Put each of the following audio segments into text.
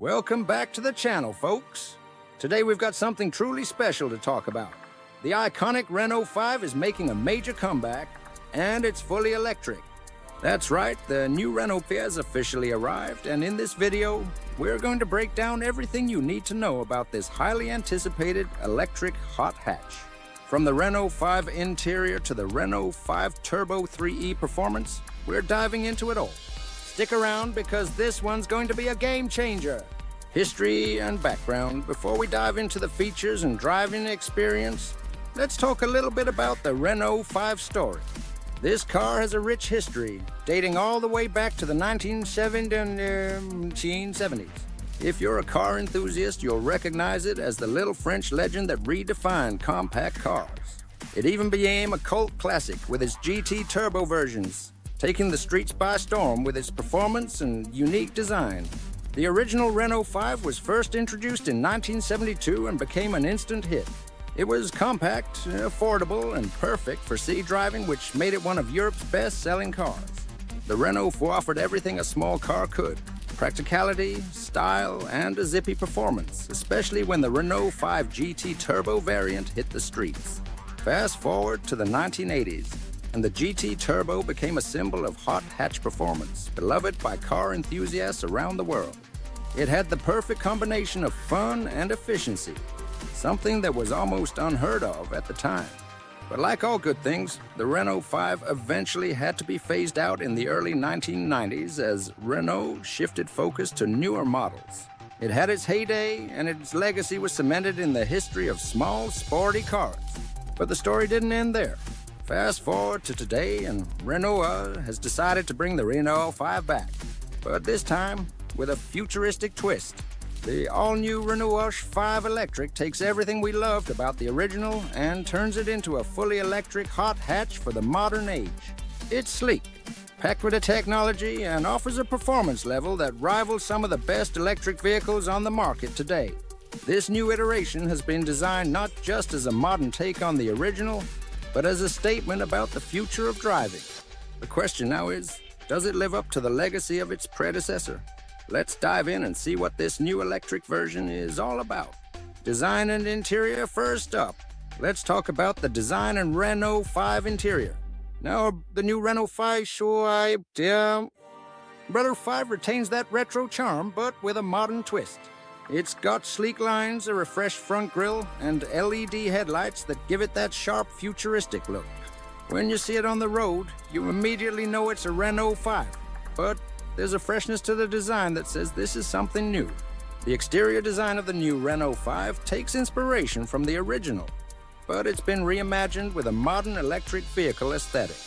Welcome back to the channel, folks. Today we've got something truly special to talk about. The iconic Renault 5 is making a major comeback, and it's fully electric. That's right, the new Renault 5 has officially arrived, and in this video, we're going to break down everything you need to know about this highly anticipated electric hot hatch. From the Renault 5 interior to the Renault 5 Turbo 3e performance, we're diving into it all. Stick around because this one's going to be a game changer. History and background. Before we dive into the features and driving experience, let's talk a little bit about the Renault 5 story. This car has a rich history, dating all the way back to the 1970s. If you're a car enthusiast, you'll recognize it as the little French legend that redefined compact cars. It even became a cult classic with its GT turbo versions, taking the streets by storm with its performance and unique design. The original Renault 5 was first introduced in 1972 and became an instant hit. It was compact, affordable, and perfect for city driving, which made it one of Europe's best-selling cars. The Renault 4 offered everything a small car could: practicality, style, and a zippy performance, especially when the Renault 5 GT Turbo variant hit the streets. Fast forward to the 1980s, and the GT Turbo became a symbol of hot hatch performance, beloved by car enthusiasts around the world. It had the perfect combination of fun and efficiency, something that was almost unheard of at the time. But like all good things, the Renault 5 eventually had to be phased out in the early 1990s as Renault shifted focus to newer models. It had its heyday, and its legacy was cemented in the history of small, sporty cars. But the story didn't end there. Fast forward to today, and Renault has decided to bring the Renault 5 back, but this time with a futuristic twist. The all-new Renault R5 Electric takes everything we loved about the original and turns it into a fully electric hot hatch for the modern age. It's sleek, packed with a technology, and offers a performance level that rivals some of the best electric vehicles on the market today. This new iteration has been designed not just as a modern take on the original, but as a statement about the future of driving. The question now is, does it live up to the legacy of its predecessor? Let's dive in and see what this new electric version is all about. Design and interior first up. Let's talk about the design and Renault 5 interior. Now, the new Renault 5 Renault 5 retains that retro charm, but with a modern twist. It's got sleek lines, a refreshed front grille, and LED headlights that give it that sharp, futuristic look. When you see it on the road, you immediately know it's a Renault 5. But there's a freshness to the design that says this is something new. The exterior design of the new Renault 5 takes inspiration from the original, but it's been reimagined with a modern electric vehicle aesthetic.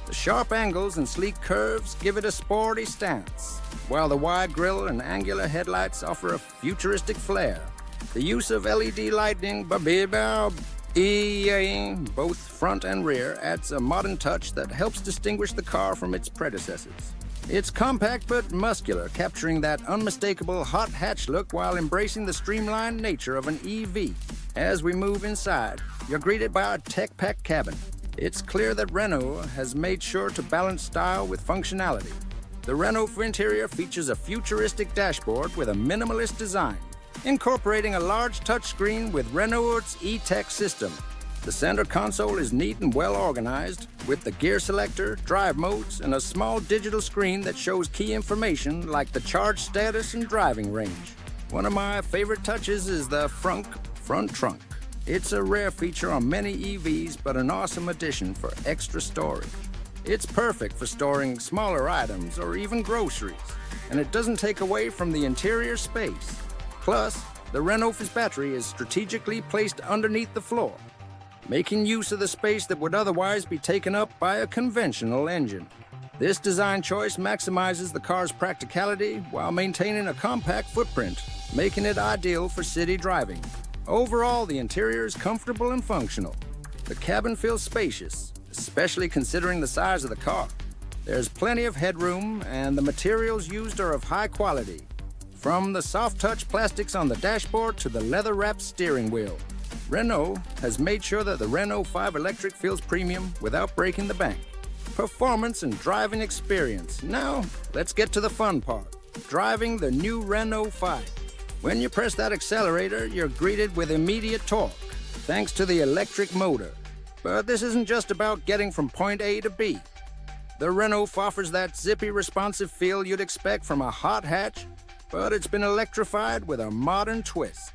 The sharp angles and sleek curves give it a sporty stance, while the wide grille and angular headlights offer a futuristic flair. The use of LED lighting, both front and rear, adds a modern touch that helps distinguish the car from its predecessors. It's compact but muscular, capturing that unmistakable hot hatch look while embracing the streamlined nature of an EV. As we move inside, you're greeted by a tech-packed cabin. It's clear that Renault has made sure to balance style with functionality. The Renault interior features a futuristic dashboard with a minimalist design, incorporating a large touchscreen with Renault's e-tech system. The center console is neat and well organized, with the gear selector, drive modes, and a small digital screen that shows key information like the charge status and driving range. One of my favorite touches is the frunk front trunk. It's a rare feature on many EVs, but an awesome addition for extra storage. It's perfect for storing smaller items or even groceries, and it doesn't take away from the interior space. Plus, the Renault's battery is strategically placed underneath the floor, making use of the space that would otherwise be taken up by a conventional engine. This design choice maximizes the car's practicality while maintaining a compact footprint, making it ideal for city driving. Overall, the interior is comfortable and functional. The cabin feels spacious, especially considering the size of the car. There's plenty of headroom, and the materials used are of high quality, from the soft-touch plastics on the dashboard to the leather-wrapped steering wheel. Renault has made sure that the Renault 5 Electric feels premium without breaking the bank. Performance and driving experience. Now, let's get to the fun part. Driving the new Renault 5. When you press that accelerator, you're greeted with immediate torque, thanks to the electric motor. But this isn't just about getting from point A to B. The Renault offers that zippy, responsive feel you'd expect from a hot hatch, but it's been electrified with a modern twist.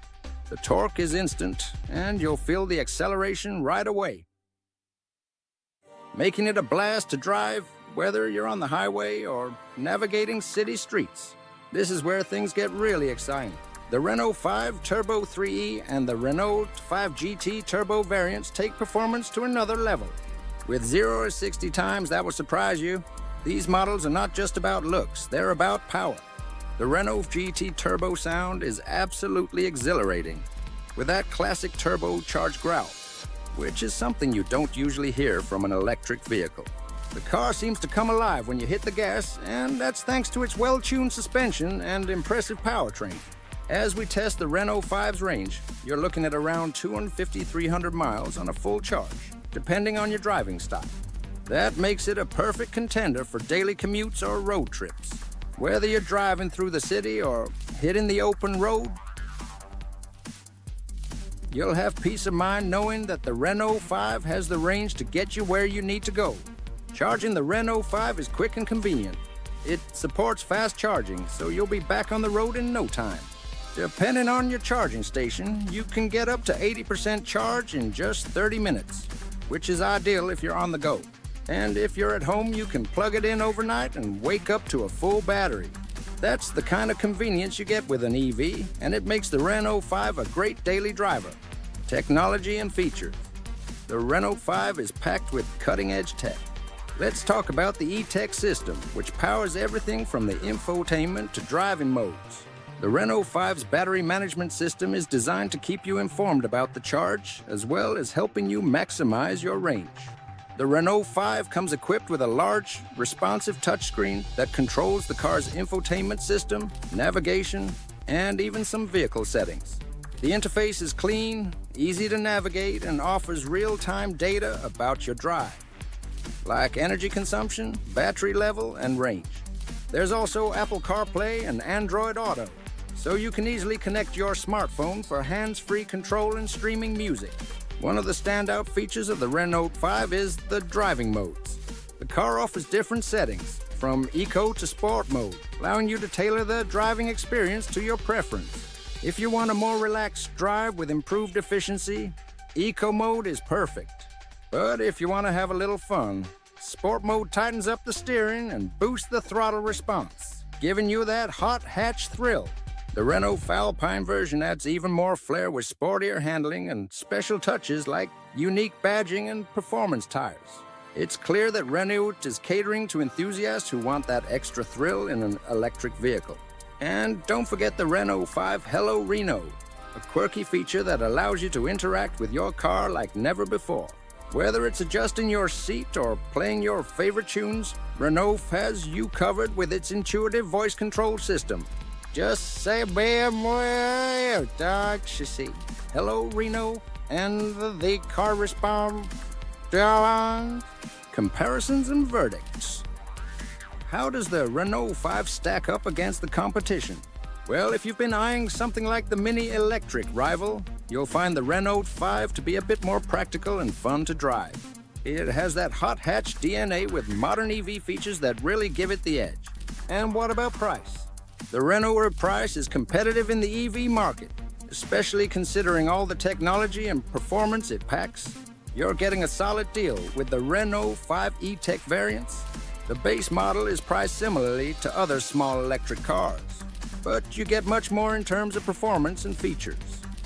The torque is instant, and you'll feel the acceleration right away, making it a blast to drive, whether you're on the highway or navigating city streets. This is where things get really exciting. The Renault 5 Turbo 3E and the Renault 5 GT Turbo variants take performance to another level. With 0 to 60 times, that will surprise you. These models are not just about looks, they're about power. The Renault GT Turbo sound is absolutely exhilarating, with that classic turbocharged growl, which is something you don't usually hear from an electric vehicle. The car seems to come alive when you hit the gas, and that's thanks to its well-tuned suspension and impressive powertrain. As we test the Renault 5's range, you're looking at around 250-300 miles on a full charge, depending on your driving style. That makes it a perfect contender for daily commutes or road trips. Whether you're driving through the city or hitting the open road, you'll have peace of mind knowing that the Renault 5 has the range to get you where you need to go. Charging the Renault 5 is quick and convenient. It supports fast charging, so you'll be back on the road in no time. Depending on your charging station, you can get up to 80% charge in just 30 minutes, which is ideal if you're on the go. And if you're at home, you can plug it in overnight and wake up to a full battery. That's the kind of convenience you get with an EV, and it makes the Renault 5 a great daily driver. Technology and features. The Renault 5 is packed with cutting-edge tech. Let's talk about the e-Tech system, which powers everything from the infotainment to driving modes. The Renault 5's battery management system is designed to keep you informed about the charge, as well as helping you maximize your range. The Renault 5 comes equipped with a large, responsive touchscreen that controls the car's infotainment system, navigation, and even some vehicle settings. The interface is clean, easy to navigate, and offers real-time data about your drive, like energy consumption, battery level, and range. There's also Apple CarPlay and Android Auto, so you can easily connect your smartphone for hands-free control and streaming music. One of the standout features of the Renault 5 is the driving modes. The car offers different settings, from Eco to Sport mode, allowing you to tailor the driving experience to your preference. If you want a more relaxed drive with improved efficiency, Eco mode is perfect. But if you want to have a little fun, Sport mode tightens up the steering and boosts the throttle response, giving you that hot hatch thrill. The Renault Alpine version adds even more flair with sportier handling and special touches like unique badging and performance tires. It's clear that Renault is catering to enthusiasts who want that extra thrill in an electric vehicle. And don't forget the Renault 5 Hello Reno, a quirky feature that allows you to interact with your car like never before. Whether it's adjusting your seat or playing your favorite tunes, Renault has you covered with its intuitive voice control system. Just say hello Reno, and the car responds. Comparisons and verdicts. How does the Renault 5 stack up against the competition? Well, if you've been eyeing something like the Mini Electric rival, you'll find the Renault 5 to be a bit more practical and fun to drive. It has that hot hatch DNA with modern EV features that really give it the edge. And what about price? The Renault price is competitive in the EV market, especially considering all the technology and performance it packs. You're getting a solid deal with the Renault 5 e-Tech variants. The base model is priced similarly to other small electric cars, but you get much more in terms of performance and features.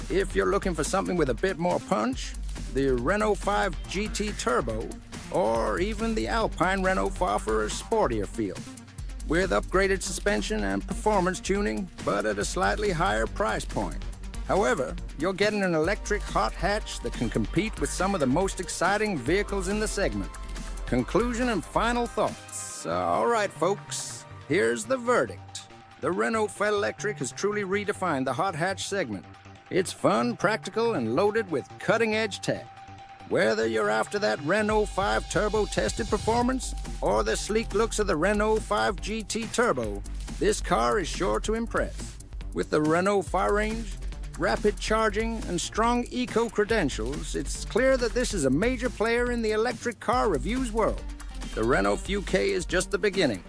If you're looking for something with a bit more punch, the Renault 5 GT Turbo, or even the Alpine Renault offer a sportier feel, with upgraded suspension and performance tuning, but at a slightly higher price point. However, you're getting an electric hot hatch that can compete with some of the most exciting vehicles in the segment. Conclusion and final thoughts. All right, folks, here's the verdict. The Renault Electric has truly redefined the hot hatch segment. It's fun, practical, and loaded with cutting-edge tech. Whether you're after that Renault 5 turbo-tested performance or the sleek looks of the Renault 5 GT Turbo, this car is sure to impress. With the Renault range, rapid charging, and strong eco-credentials, it's clear that this is a major player in the electric car reviews world. The Renault K is just the beginning.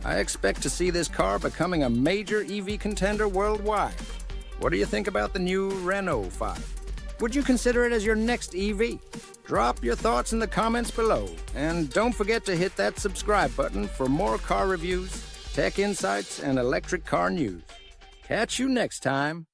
I expect to see this car becoming a major EV contender worldwide. What do you think about the new Renault 5? Would you consider it as your next EV? Drop your thoughts in the comments below, and don't forget to hit that subscribe button for more car reviews, tech insights, and electric car news. Catch you next time.